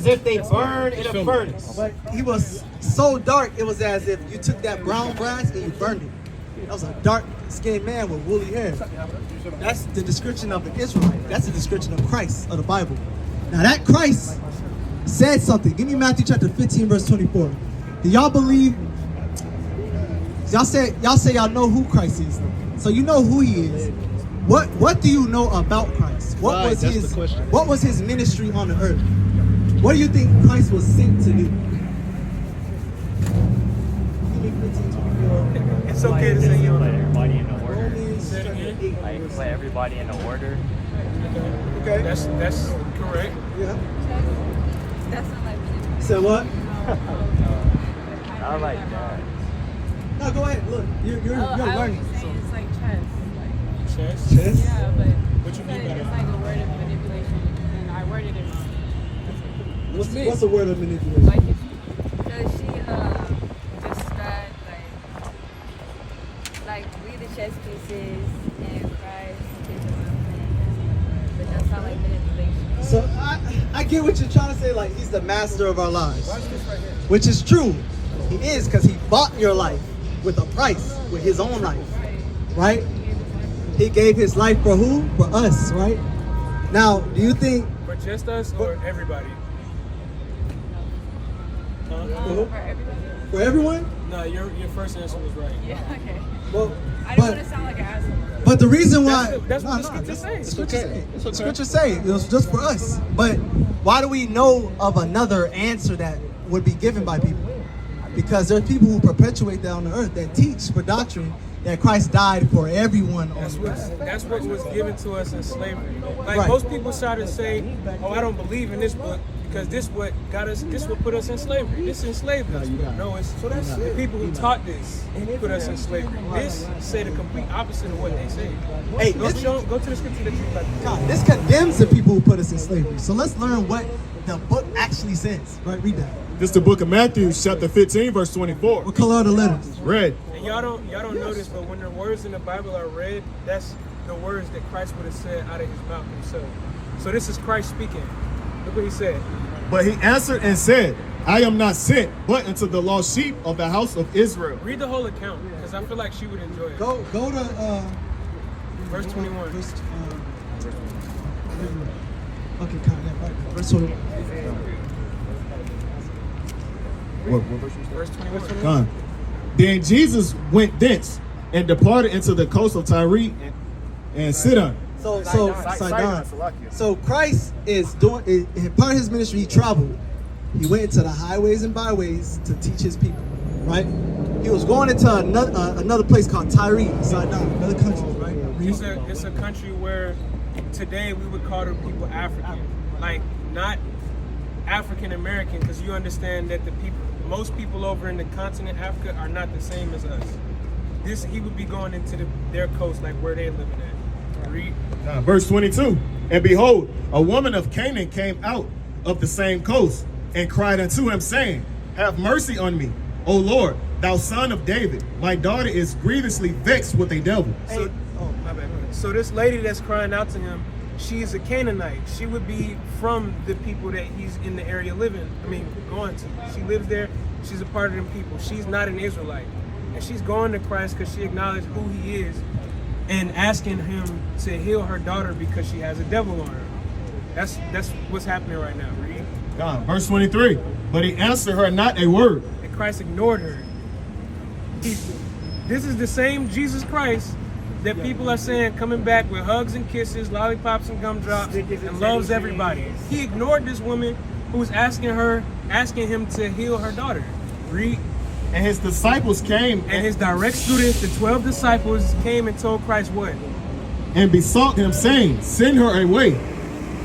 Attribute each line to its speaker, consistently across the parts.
Speaker 1: as if they burn in a furnace.
Speaker 2: But he was so dark, it was as if you took that brown brass and you burned it. That was a dark-skinned man with woolly hair. That's the description of an Israelite. That's the description of Christ of the Bible. Now that Christ said something. Give me Matthew chapter 15, verse 24. Do y'all believe? Y'all say y'all know who Christ is. So you know who he is. What do you know about Christ? What was his ministry on the earth? What do you think Christ was sent to do?
Speaker 3: It's okay to say you
Speaker 4: let everybody in the order.
Speaker 2: Like
Speaker 4: let everybody in the order.
Speaker 2: Okay.
Speaker 3: That's correct.
Speaker 2: Yeah.
Speaker 5: That's not like manipulation.
Speaker 2: So what?
Speaker 4: I like that.
Speaker 2: No, go ahead. Look, you're
Speaker 5: I
Speaker 2: learning.
Speaker 5: would say it's like chess.
Speaker 3: Chess?
Speaker 2: Chess?
Speaker 5: Yeah, but
Speaker 3: What you mean by
Speaker 5: it's
Speaker 3: that?
Speaker 5: like a word of manipulation, and I worded it wrong.
Speaker 2: What's a word of manipulation?
Speaker 5: Like, does she describe like we the chess pieces and Christ is the one thing, but that's not like manipulation.
Speaker 2: So I get what you're trying to say. Like he's the master of our lives, which is true. He is, because he bought your life with a price, with his own life, right? He gave his life for who? For us, right? Now, do you think?
Speaker 3: For just us or everybody?
Speaker 5: For everybody.
Speaker 2: For everyone?
Speaker 3: No, your first answer was right.
Speaker 5: Yeah. Okay.
Speaker 2: Well,
Speaker 5: I don't want to sound like an asshole.
Speaker 2: but the reason why
Speaker 3: That's what the scripture says.
Speaker 2: it's okay. The scripture say it was just for us. But why do we know of another answer that would be given by people? Because there's people who perpetuate that on the earth that teach for doctrine that Christ died for everyone on the earth.
Speaker 3: That's what was given to us in slavery. Like
Speaker 2: Right.
Speaker 3: most people try to say, "Oh, I don't believe in this book because this what got us. This what put us in slavery. This enslaved us." No, it's the people who taught this put us in slavery. This say the complete opposite of what they say.
Speaker 2: Hey,
Speaker 3: Go to the scripture that you like.
Speaker 2: God, this condemns the people who put us in slavery. So let's learn what the book actually says. Right, read that.
Speaker 6: This is the book of Matthew, chapter 15, verse 24.
Speaker 2: What color are the letters?
Speaker 6: Red.
Speaker 3: And y'all don't know this, but when the words in the Bible are read, that's the words that Christ would have said out of his mouth himself. So this is Christ speaking. Look what he said.
Speaker 6: But he answered and said, I am not sent, but unto the lost sheep of the house of Israel.
Speaker 3: Read the whole account, because I feel like she would enjoy it.
Speaker 2: Go to
Speaker 3: Verse 21.
Speaker 2: Verse, okay, kind of right. Verse 21.
Speaker 6: What verse was that?
Speaker 3: Verse 21.
Speaker 6: Gone. Then Jesus went thence and departed into the coast of Tyre and Sidon.
Speaker 2: So
Speaker 6: Sidon.
Speaker 2: Sidon. So Christ is doing part of his ministry. He traveled. He went into the highways and byways to teach his people. Right. He was going into another place called Tyre, Sidon, another country. Right.
Speaker 3: It's a country where today we would call the people African, like not African American, because you understand that most people over in the continent Africa are not the same as us. He would be going into their coast, like where they're living at. Read.
Speaker 6: Verse 22. And behold, a woman of Canaan came out of the same coast and cried unto him, saying, Have mercy on me, O Lord, thou son of David. My daughter is grievously vexed with a devil.
Speaker 3: So, my bad. So this lady that's crying out to him, she's a Canaanite. She would be from the people that he's in the area going to. She lives there. She's a part of them people. She's not an Israelite. And she's going to Christ because she acknowledged who he is and asking him to heal her daughter because she has a devil on her. That's what's happening right now. Read.
Speaker 6: Verse 23. But he answered her not a word.
Speaker 3: And Christ ignored her. This is the same Jesus Christ that people are saying coming back with hugs and kisses, lollipops and gumdrops, and loves everybody. He ignored this woman who was asking him to heal her daughter. Read.
Speaker 6: And his disciples came
Speaker 3: And his direct students, the 12 disciples, came and told Christ what?
Speaker 6: and besought him, saying, Send her away,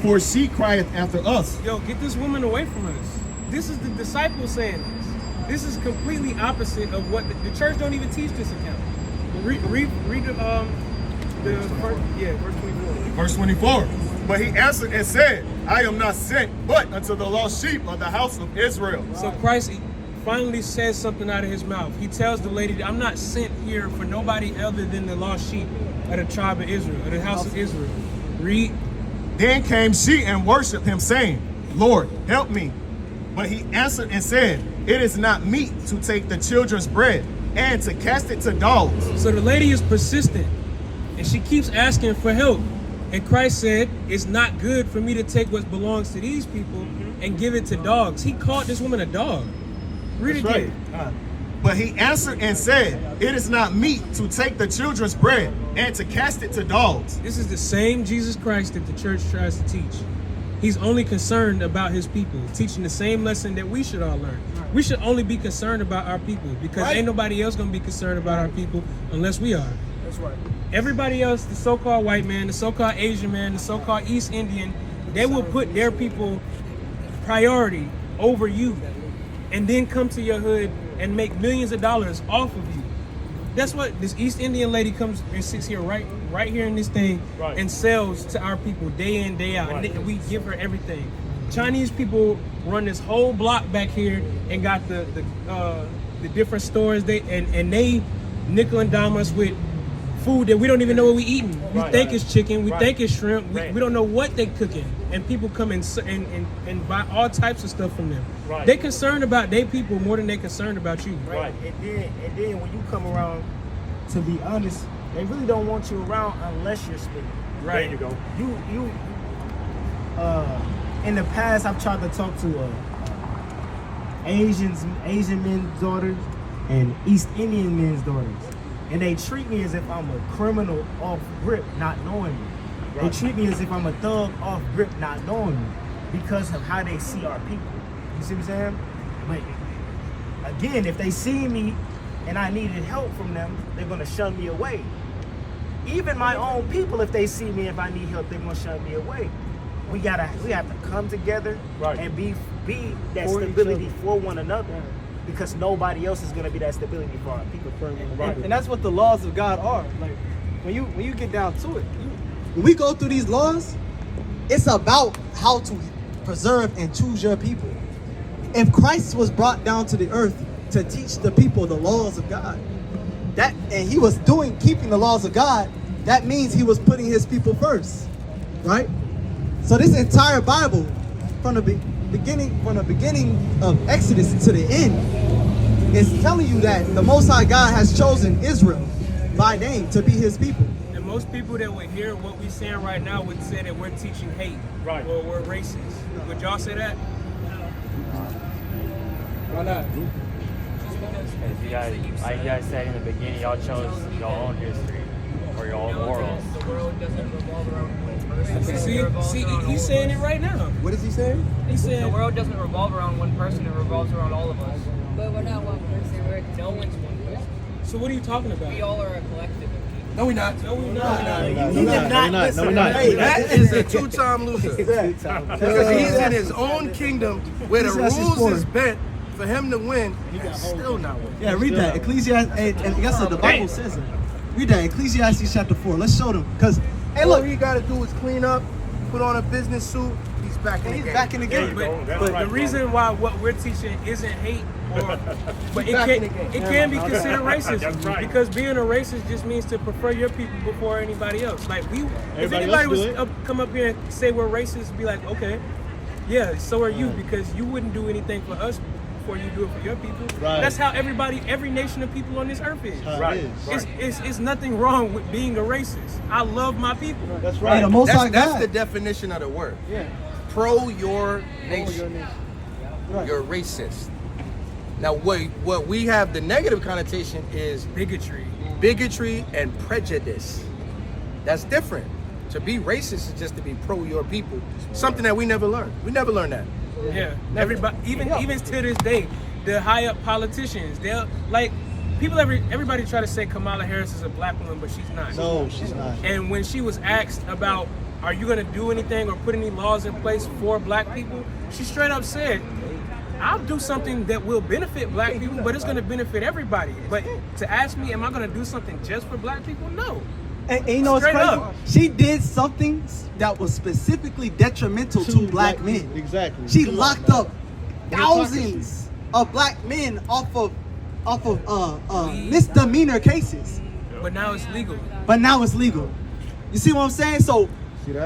Speaker 6: for she crieth after us.
Speaker 3: Yo, get this woman away from us. This is the disciples saying this. This is completely opposite of what the church don't even teach this account. Read verse 24.
Speaker 6: Verse 24. But he answered and said, I am not sent, but unto the lost sheep of the house of Israel.
Speaker 3: So Christ finally says something out of his mouth. He tells the lady, I'm not sent here for nobody other than the lost sheep of the tribe of Israel, of the house of Israel. Read.
Speaker 6: Then came she and worshipped him, saying, Lord, help me. But he answered and said, it is not meet to take the children's bread and to cast it to dogs.
Speaker 3: So the lady is persistent, and she keeps asking for help. And Christ said, it's not good for me to take what belongs to these people and give it to dogs. He called this woman a dog. Read it again.
Speaker 6: But he answered and said, it is not meet to take the children's bread and to cast it to dogs.
Speaker 3: This is the same Jesus Christ that the church tries to teach. He's only concerned about his people, teaching the same lesson that we should all learn. We should only be concerned about our people, because ain't nobody else gonna be concerned about our people unless we are.
Speaker 2: That's right.
Speaker 3: Everybody else, the so-called white man, the so-called Asian man, the so-called East Indian, they will put their people priority over you, and then come to your hood and make millions of dollars off of you. That's what this East Indian lady comes and sits here right here in this thing and sells to our people day in, day out. And we give her everything. Chinese people run this whole block back here and got the different stores. They nickel and dime us with food that we don't even know what we eating. We think it's chicken, we think it's shrimp, we don't know what they cooking. And people come and buy all types of stuff from them. They concerned about their people more than they concerned about you.
Speaker 7: And then when you come around, to be honest, they really don't want you around unless you're spitting.
Speaker 3: Right.
Speaker 6: There you go.
Speaker 7: You in the past, I've tried to talk to Asian men's daughters and East Indian men's daughters, and they treat me as if I'm a criminal off grip, not knowing me. They treat me as if I'm a thug off grip, not knowing me, because of how they see our people. You see what I'm saying? But again, if they see me and I needed help from them, they're gonna shun me away. Even my own people, if they see me, if I need help, they're gonna shun me away. We have to come together and be that stability for one another, because nobody else is gonna be that stability for our people.
Speaker 2: And that's what the laws of God are. Like when you get down to it, when we go through these laws, it's about how to preserve and choose your people. If Christ was brought down to the earth to teach the people the laws of God, and he was keeping the laws of God, that means he was putting his people first, right? So this entire Bible, from the beginning of Exodus to the end, is telling you that the Most High God has chosen Israel by name to be his people.
Speaker 3: And most people that would hear what we're saying right now would say that we're teaching hate or we're racist. Would y'all say that?
Speaker 2: Why not?
Speaker 4: Because you guys, like you guys said in the beginning, y'all chose your own history or your own morals.
Speaker 5: The world doesn't revolve around one person.
Speaker 3: See, he's saying it right now.
Speaker 2: What is he saying?
Speaker 3: He said
Speaker 8: The world doesn't revolve around one person, it revolves around all of us.
Speaker 5: But we're not one person. We're
Speaker 8: No one's one person.
Speaker 3: So what are you talking about?
Speaker 8: We all are a collective of people.
Speaker 3: No, we're not. No, we're not.
Speaker 7: You did not listen.
Speaker 1: Hey, that is a two-time loser. Because he's in his own kingdom where the rules is bent for him to win, and still not win.
Speaker 2: Yeah, read that. Ecclesiastes, and guess what the Bible says it. Read that, Ecclesiastes chapter 4. Let's show them. Because, hey,
Speaker 1: All
Speaker 2: look,
Speaker 1: he got to do is clean up, put on a business suit, he's back in the
Speaker 2: he's
Speaker 1: game.
Speaker 2: back in the game.
Speaker 3: But the reason why what we're teaching isn't hate, but it can be considered racism. Because being a racist just means to prefer your people before anybody else. Like if anybody was come up here and say we're racist, be like, okay, yeah, so are you, because you wouldn't do anything for us before you do it for your people. That's how every nation of people on this earth is. It's nothing wrong with being a racist. I love my people.
Speaker 2: That's right. The Most High
Speaker 1: That's
Speaker 2: God.
Speaker 1: the definition of the word.
Speaker 2: Yeah.
Speaker 1: Pro your nation. You're racist. Now, what we have, the negative connotation is bigotry and prejudice. That's different. To be racist is just to be pro your people. Something that we never learned. We never learned that.
Speaker 3: Yeah, everybody, even to this day, the high up politicians, they'll like people. Everybody try to say Kamala Harris is a black woman, but she's not.
Speaker 2: No, she's not.
Speaker 3: And when she was asked about, are you going to do anything or put any laws in place for black people, she straight up said, I'll do something that will benefit black people, but it's going to benefit everybody. But to ask me, am I going to do something just for black people? No.
Speaker 2: And you know what's
Speaker 3: Straight
Speaker 2: crazy?
Speaker 3: up.
Speaker 2: She did something that was specifically detrimental to black men.
Speaker 9: Exactly.
Speaker 2: She locked up thousands of black men off of misdemeanor cases.
Speaker 3: But now it's legal.
Speaker 2: But now it's legal. You see what I'm saying? So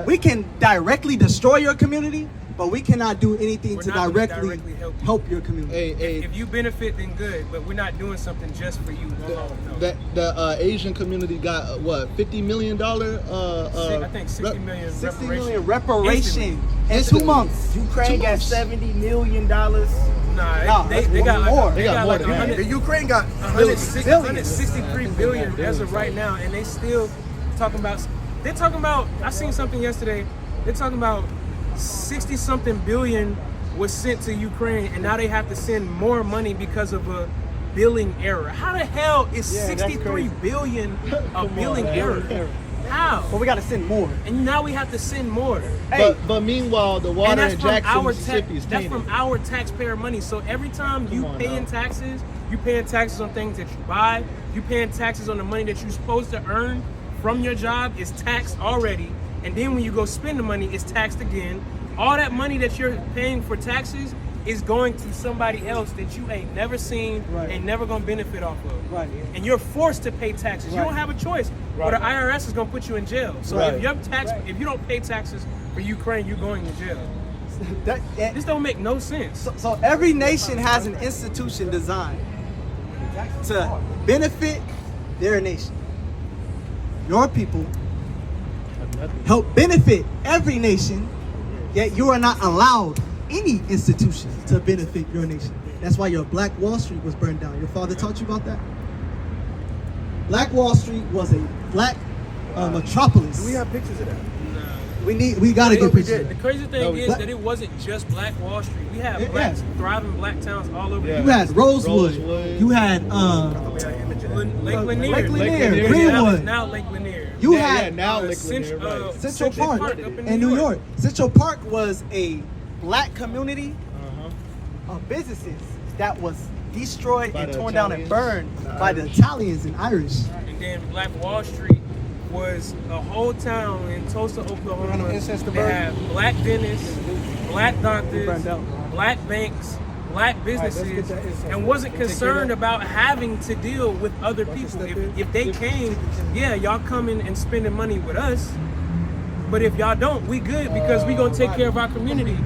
Speaker 2: we can directly destroy your community, but we cannot do anything
Speaker 3: We're
Speaker 2: to
Speaker 3: not gonna
Speaker 2: directly
Speaker 3: directly help you.
Speaker 2: help your community.
Speaker 3: If you benefit, then good. But we're not doing something just for you alone. No.
Speaker 9: The Asian community got what, $50 million?
Speaker 3: I think 60 million
Speaker 2: 60
Speaker 3: reparation.
Speaker 2: million reparation in 2
Speaker 9: Instantly.
Speaker 2: months.
Speaker 7: Ukraine got $70 million.
Speaker 3: Nah, they got like
Speaker 2: more.
Speaker 3: they got like
Speaker 9: more than that.
Speaker 1: The Ukraine got
Speaker 3: 163 billion as of right now, and they still talking about. They're talking about. I seen something yesterday. They're talking about 60-something billion was sent to Ukraine, and now they have to send more money because of a billing error. How the hell is 63 billion a billing error? How?
Speaker 2: But we got to send more.
Speaker 3: And now we have to send more.
Speaker 9: But meanwhile, the water in Jackson, Mississippi is
Speaker 3: that's
Speaker 9: tainted.
Speaker 3: from our taxpayer money. So every time you paying taxes, you paying taxes on things that you buy, you paying taxes on the money that you're supposed to earn from your job is taxed already. And then when you go spend the money, it's taxed again. All that money that you're paying for taxes is going to somebody else that you ain't never seen, ain't never gonna benefit off of.
Speaker 2: Right.
Speaker 3: And you're forced to pay taxes. You don't have a choice. Or the IRS is gonna put you in jail. So if you don't pay taxes for Ukraine, you're going to jail. This don't make no sense.
Speaker 2: So every nation has an institution designed to benefit their nation. Your people help benefit every nation, yet you are not allowed any institution to benefit your nation. That's why your Black Wall Street was burned down. Your father taught you about that? Black Wall Street was a black metropolis.
Speaker 1: Do we have pictures of that?
Speaker 2: We gotta get pictures.
Speaker 3: The crazy thing is that it wasn't just Black Wall Street. We have thriving black towns all over.
Speaker 2: You had Rosewood. You had
Speaker 3: Lake Lanier.
Speaker 2: Greenwood.
Speaker 3: Now Lake Lanier.
Speaker 2: You had
Speaker 9: now Lake Lanier, right.
Speaker 2: Central Park
Speaker 3: up in
Speaker 2: in New York. Central Park was a black community of businesses that was destroyed
Speaker 9: By
Speaker 2: and
Speaker 9: the
Speaker 2: torn down and
Speaker 9: Italians,
Speaker 2: burned by the Italians and Irish.
Speaker 3: And then Black Wall Street was a whole town in Tulsa, Oklahoma. They had black dentists, black doctors, black banks, black businesses, and wasn't concerned about having to deal with other people. If they came, y'all coming and spending money with us. But if y'all don't, we good because we gonna take care of our community.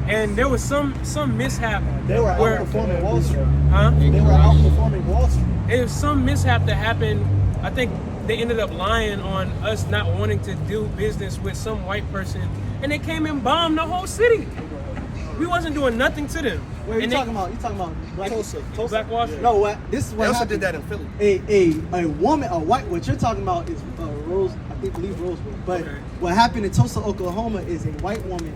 Speaker 3: And there was some mishap.
Speaker 2: They were outperforming Wall Street.
Speaker 3: Huh?
Speaker 2: They were outperforming Wall Street.
Speaker 3: There was some mishap that happened. I think they ended up lying on us not wanting to do business with some white person, and they came and bombed the whole city. We wasn't doing nothing to them.
Speaker 2: Where you talking about? You talking about Black Tulsa?
Speaker 3: Black Wall Street.
Speaker 2: No, this is what
Speaker 1: They also
Speaker 2: happened.
Speaker 1: did that in Philly.
Speaker 2: A woman, a white. What you're talking about is Rose. I believe Rosewood. But
Speaker 3: Okay.
Speaker 2: what happened in Tulsa, Oklahoma, is a white woman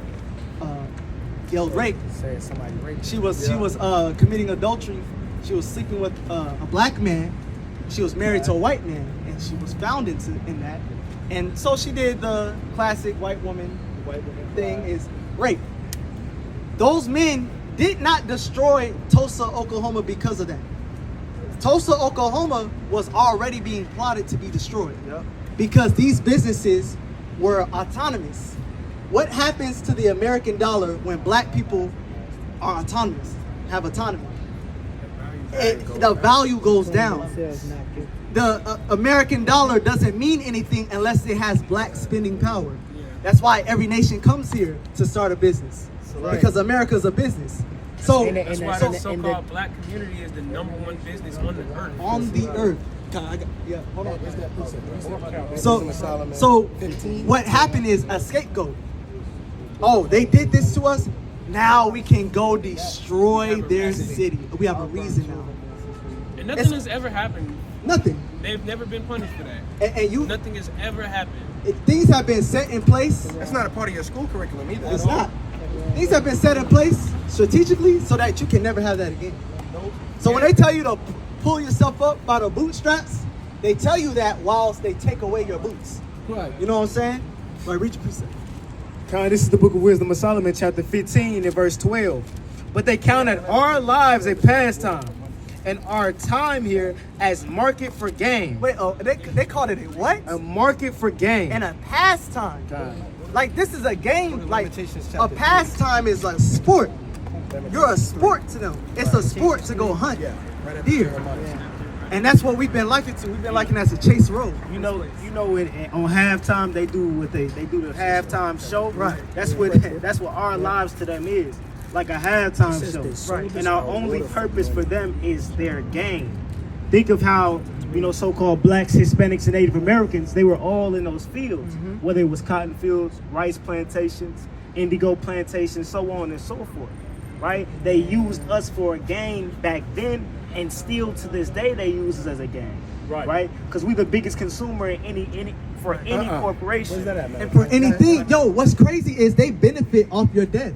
Speaker 2: yelled rape.
Speaker 7: Saying somebody raped.
Speaker 2: She was committing adultery. She was sleeping with a black man. She was married to a white man, and she was found in that. And so she did the classic white woman thing: is rape. Those men did not destroy Tulsa, Oklahoma because of that. Tulsa, Oklahoma was already being plotted to be destroyed because these businesses were autonomous. What happens to the American dollar when black people are autonomous, have autonomy? The value goes down. The American dollar doesn't mean anything unless it has black spending power. That's why every nation comes here to start a business, because America's a business. So
Speaker 3: That's why the so-called black community is the #1 business on the earth.
Speaker 2: on the earth. Hold on. So what happened is a scapegoat. Oh, they did this to us. Now we can go destroy their city. We have a reason now.
Speaker 3: And nothing has ever happened.
Speaker 2: Nothing.
Speaker 3: They've never been punished for that.
Speaker 2: And
Speaker 3: Nothing has ever happened.
Speaker 2: things have been set in place.
Speaker 1: That's not a part of your school curriculum either.
Speaker 2: It's not. Things have been set in place strategically so that you can never have that again. So when they tell you to pull yourself up by the bootstraps, they tell you that whilst they take away your boots.
Speaker 7: Right.
Speaker 2: You know what I'm saying? Like, read your precept.
Speaker 7: This is the book of Wisdom of Solomon, chapter 15 and verse 12. But they counted our lives a pastime, and our time here as market for gain.
Speaker 2: Wait, they called it a what?
Speaker 7: A market for gain.
Speaker 2: And a pastime.
Speaker 7: God.
Speaker 2: Like, this is a game. Like, a pastime is a sport. You're a sport to them. It's a sport to go hunt deer. And that's what we've been likened to. We've been likened as a Chase Road.
Speaker 7: You know, on halftime they do what they do the halftime show.
Speaker 2: Right.
Speaker 7: That's what our lives to them is, like a halftime show. Right. And our only purpose for them is their gain. Think of how, so-called blacks, Hispanics, and Native Americans, they were all in those fields, whether it was cotton fields, rice plantations, indigo plantations, so on and so forth, right? They used us for a gain back then, and still to this day they use us as a gain, right? Because we're the biggest consumer in any corporation.
Speaker 3: Where's that at, man?
Speaker 2: And for anything, what's crazy is they benefit off your death.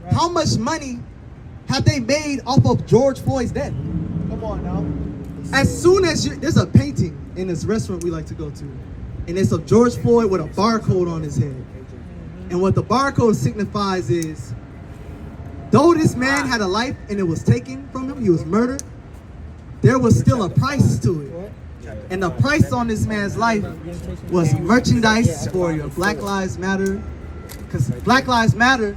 Speaker 2: Right. How much money have they made off of George Floyd's death? Come on now. As soon as there's a painting in this restaurant we like to go to, and it's of George Floyd with a barcode on his head. And what the barcode signifies is, though this man had a life and it was taken from him, he was murdered, there was still a price to it. And the price on this man's life was merchandise for your Black Lives Matter. Because Black Lives Matter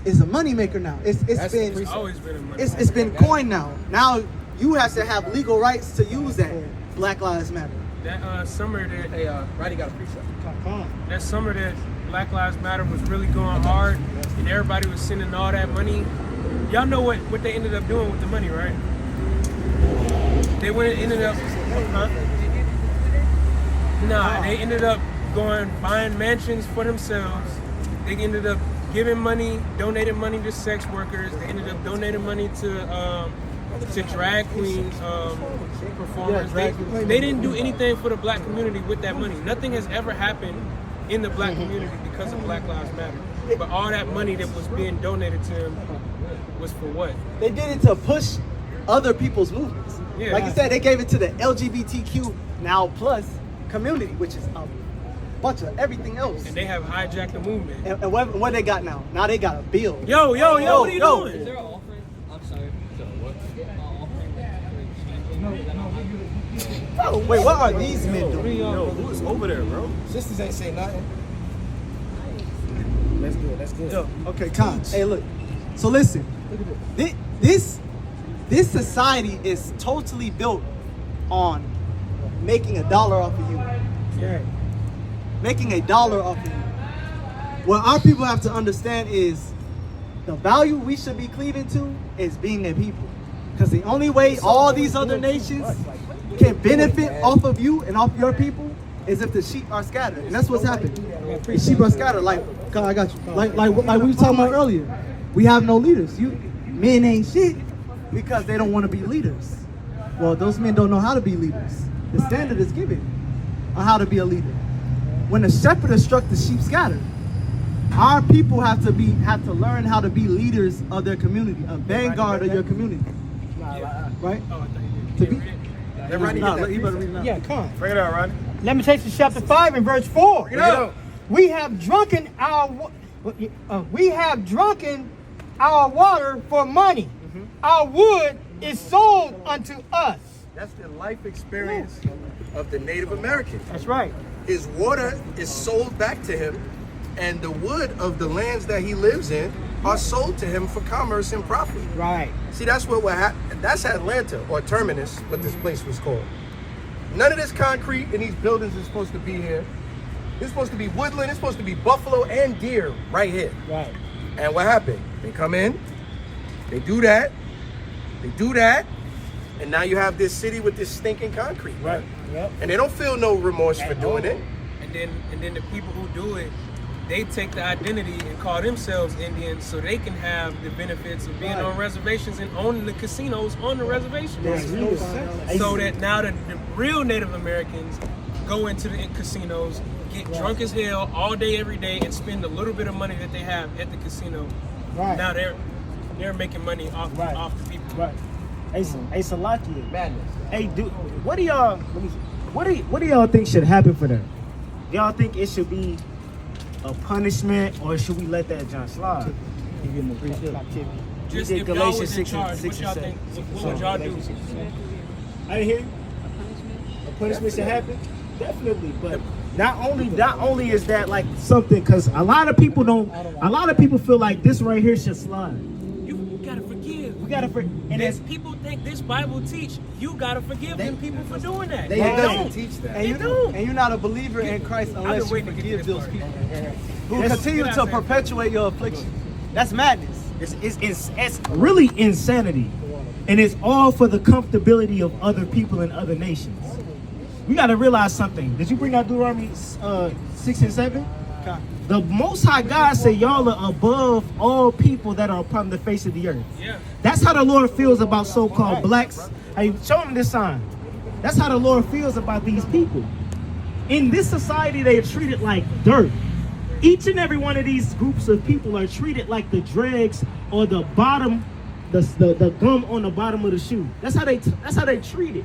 Speaker 2: is a moneymaker now. It's been coined now. Now you have to have legal rights to use that Black Lives Matter.
Speaker 3: That summer that
Speaker 1: Roddy got a precept.
Speaker 3: that summer that Black Lives Matter was really going hard, and everybody was sending all that money. Y'all know what they ended up doing with the money, right? They ended up they ended up buying mansions for themselves. They ended up giving money, donating money to sex workers. They ended up donating money to drag queens performers. They didn't do anything for the black community with that money. Nothing has ever happened in the black community because of Black Lives Matter. But all that money that was being donated to them was for what?
Speaker 2: They did it to push other people's movements.
Speaker 3: Yeah.
Speaker 2: Like you said, they gave it to the LGBTQ now plus community, which is a bunch of everything else.
Speaker 3: And they have hijacked the movement.
Speaker 2: And what they got now? Now they got a bill.
Speaker 3: Yo, what are you doing?
Speaker 8: Is there an offering? I'm sorry.
Speaker 2: Oh, wait, what are these men doing?
Speaker 6: Yo, who is over there, bro?
Speaker 1: Sisters ain't say nothing.
Speaker 3: That's good.
Speaker 2: Yo, okay, Con. Hey, look. So listen, this society is totally built on making $1 off of you.
Speaker 3: Yeah.
Speaker 2: Making $1 off of you. What our people have to understand is the value we should be cleaving to is being a people. Because the only way all these other nations can benefit off of you and off your people is if the sheep are scattered. And that's what's happened. The sheep are scattered. Like, God, I got you. Like we were talking about earlier. We have no leaders. Men ain't shit because they don't want to be leaders. Well, those men don't know how to be leaders. The standard is given on how to be a leader. When the shepherd instructs the sheep scattered, our people have to learn how to be leaders of their community, a vanguard of your community. Right?
Speaker 3: Oh, I thought you did.
Speaker 2: Yeah, come on.
Speaker 6: Bring it out, Rodney.
Speaker 10: Lamentations chapter 5 and verse 4. We have drunken our water for money. Our wood is sold unto us.
Speaker 1: That's the life experience of the Native American.
Speaker 10: That's right.
Speaker 1: His water is sold back to him, and the wood of the lands that he lives in are sold to him for commerce and profit.
Speaker 10: Right.
Speaker 1: See, that's what happened. That's Atlanta, or Terminus, what this place was called. None of this concrete and these buildings is supposed to be here. It's supposed to be woodland. It's supposed to be buffalo and deer right here.
Speaker 10: Right.
Speaker 1: And what happened? They come in, they do that, and now you have this city with this stinking concrete.
Speaker 10: Right. Yep.
Speaker 1: And they don't feel no remorse for doing it.
Speaker 3: And then the people who do it, they take the identity and call themselves Indians so they can have the benefits of being on reservations and owning the casinos on the reservations. So that now the real Native Americans go into the casinos, get drunk as hell all day, every day, and spend a little bit of money that they have at the casino.
Speaker 10: Right.
Speaker 3: Now they're making money off the people.
Speaker 7: Right. Hey, Salakia.
Speaker 1: Madness.
Speaker 7: Hey, dude, what do y'all think should happen for them? Do y'all think it should be a punishment, or should we let that John slide?
Speaker 3: Just if y'all was in charge, what y'all think? What would y'all do?
Speaker 7: I didn't hear you. A punishment should happen, definitely. But not only is that like something, because a lot of people feel like this right here should slide.
Speaker 3: You gotta forgive.
Speaker 7: We gotta and
Speaker 3: There's people think this Bible teach you gotta forgive them people for doing that.
Speaker 2: They
Speaker 3: don't
Speaker 2: teach that.
Speaker 3: They don't.
Speaker 2: And you're not a believer in Christ unless you
Speaker 3: waiting to get to
Speaker 2: forgive
Speaker 3: this
Speaker 2: those
Speaker 3: part.
Speaker 2: people who continue to perpetuate your affliction. That's madness.
Speaker 7: It's really insanity. And it's all for the comfortability of other people in other nations. We got to realize something. Did you bring out Deuteronomy 6 and 7?
Speaker 2: Okay.
Speaker 7: The Most High God said y'all are above all people that are upon the face of the earth.
Speaker 3: Yeah.
Speaker 7: That's how the Lord feels about so-called blacks. Hey, show them this sign. That's how the Lord feels about these people. In this society, they are treated like dirt. Each and every one of these groups of people are treated like the dregs or the bottom, the gum on the bottom of the shoe. That's how they treat it.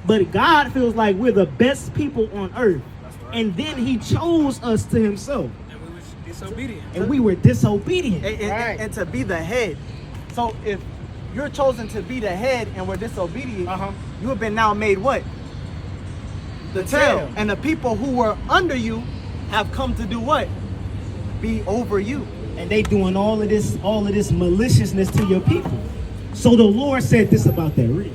Speaker 7: But God feels like we're the best people on earth. And then he chose us to himself.
Speaker 3: And we was disobedient.
Speaker 7: And we were disobedient.
Speaker 2: And to be the head. So if you're chosen to be the head and we're disobedient, you have been now made what? The tail. And the people who were under you have come to do what? Be over you.
Speaker 7: And they doing all of this maliciousness to your people. So the Lord said this about that. Read.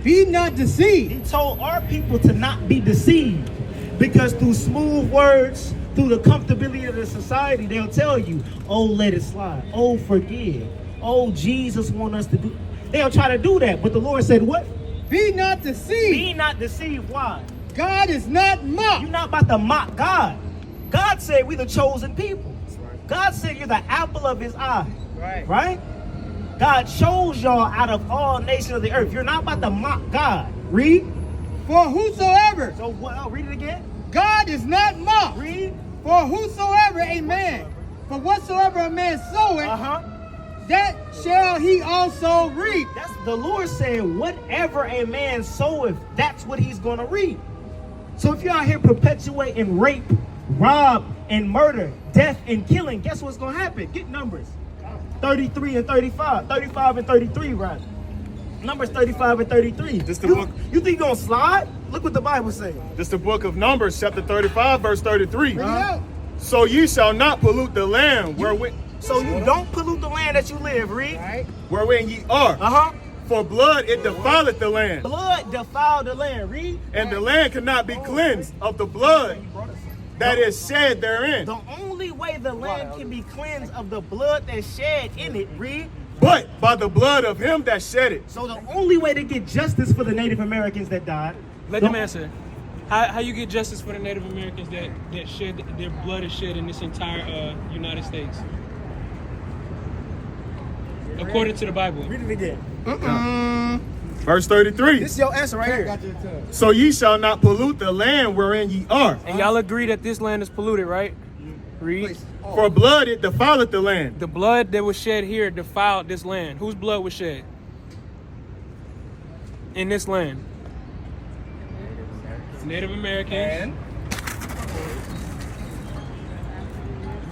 Speaker 10: Be not deceived.
Speaker 7: He told our people to not be deceived. Because through smooth words, through the comfortability of the society, they'll tell you, oh, let it slide. Oh, forgive. Oh, Jesus want us to do. They'll try to do that. But the Lord said what?
Speaker 10: Be not deceived.
Speaker 7: Be not deceived. Why?
Speaker 10: God is not mocked.
Speaker 7: You're not about to mock God. God said we're the chosen people. God said you're the apple of his eye. Right? God chose y'all out of all nations of the earth. You're not about to mock God. Read.
Speaker 10: For whosoever.
Speaker 7: So what? Oh, read it again.
Speaker 10: God is not mocked.
Speaker 7: Read.
Speaker 10: For whosoever a man. For whatsoever a man soweth, that shall he also reap.
Speaker 7: That's the Lord saying, whatever a man soweth, that's what he's going to reap. So if you're out here perpetuating rape, rob, and murder, death, and killing, guess what's going to happen? Get numbers. 33 and 35. 35 and 33, rather. Numbers 35 and 33.
Speaker 6: This the book.
Speaker 7: You think you're going to slide? Look what the Bible says.
Speaker 6: This the book of Numbers, chapter 35, verse 33. So ye shall not pollute the land wherein.
Speaker 7: So you don't pollute the land that you live, read.
Speaker 6: Wherein ye are. For blood it defileth the land.
Speaker 7: Blood defiled the land, read.
Speaker 6: And the land cannot be cleansed of the blood that is shed therein.
Speaker 7: The only way the land can be cleansed of the blood that's shed in it, read.
Speaker 6: But by the blood of him that shed it.
Speaker 7: So the only way to get justice for the Native Americans that died.
Speaker 3: Let them answer. How you get justice for the Native Americans that shed their blood is shed in this entire United States? According to the Bible.
Speaker 7: Read it again.
Speaker 6: Verse 33.
Speaker 2: This is your answer right here.
Speaker 6: So ye shall not pollute the land wherein ye are.
Speaker 3: And y'all agree that this land is polluted, right? Read.
Speaker 6: For blood it defileth the land.
Speaker 3: The blood that was shed here defiled this land. Whose blood was shed in this land? Native Americans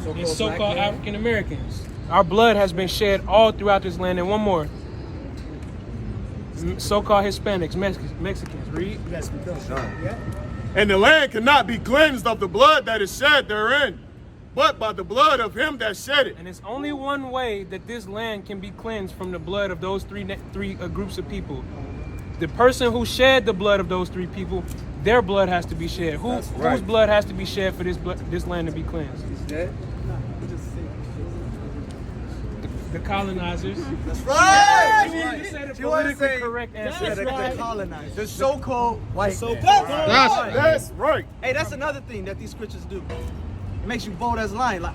Speaker 3: and so-called African Americans. Our blood has been shed all throughout this land. And one more. So-called Hispanics, Mexicans. Read.
Speaker 6: And the land cannot be cleansed of the blood that is shed therein, but by the blood of him that shed it.
Speaker 3: And it's only one way that this land can be cleansed from the blood of those three groups of people. The person who shed the blood of those three people, their blood has to be shed. Whose blood has to be shed for this land to be cleansed?
Speaker 2: He's dead.
Speaker 3: The colonizers.
Speaker 2: That's right.
Speaker 3: You said the politically correct answer.
Speaker 2: The colonizers. The so-called white.
Speaker 6: That's right.
Speaker 2: Hey, that's another thing that these scriptures do. It makes you bold as a lion. Like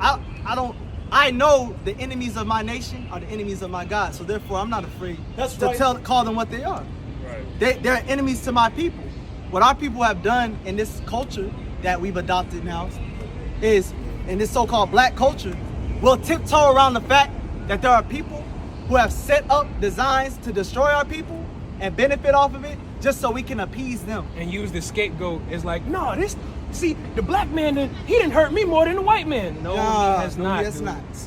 Speaker 2: I know the enemies of my nation are the enemies of my God. So therefore, I'm not afraid to call them what they are. Right. They're enemies to my people. What our people have done in this culture that we've adopted now is, in this so-called black culture, we'll tiptoe around the fact that there are people who have set up designs to destroy our people and benefit off of it just so we can appease them.
Speaker 3: And use the scapegoat as like, no, see, the black man, he didn't hurt me more than the white man. No, he has not.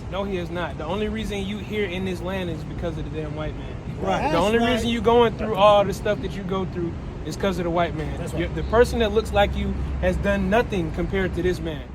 Speaker 3: No, he has not. The only reason you here in this land is because of the damn white man.
Speaker 2: Right.
Speaker 3: The only reason you going through all the stuff that you go through is because of the white man. That's right. The person that looks like you has done nothing compared to this man.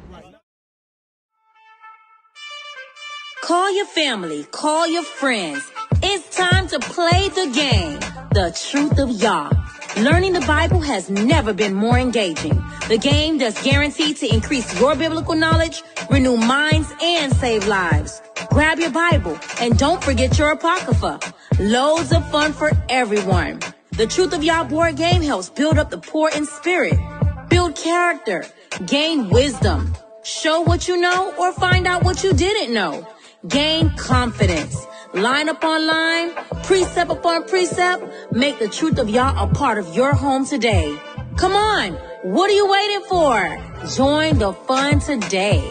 Speaker 11: Call your family, call your friends. It's time to play the game, The Truth of Yah. Learning the Bible has never been more engaging. The game that's guaranteed to increase your biblical knowledge, renew minds, and save lives. Grab your Bible and don't forget your Apocrypha. Loads of fun for everyone. The Truth of Yah board game helps build up the poor in spirit, build character, gain wisdom, show what you know or find out what you didn't know. Gain confidence. Line upon line, precept upon precept, make the Truth of Yah a part of your home today. Come on, what are you waiting for? Join the fun today.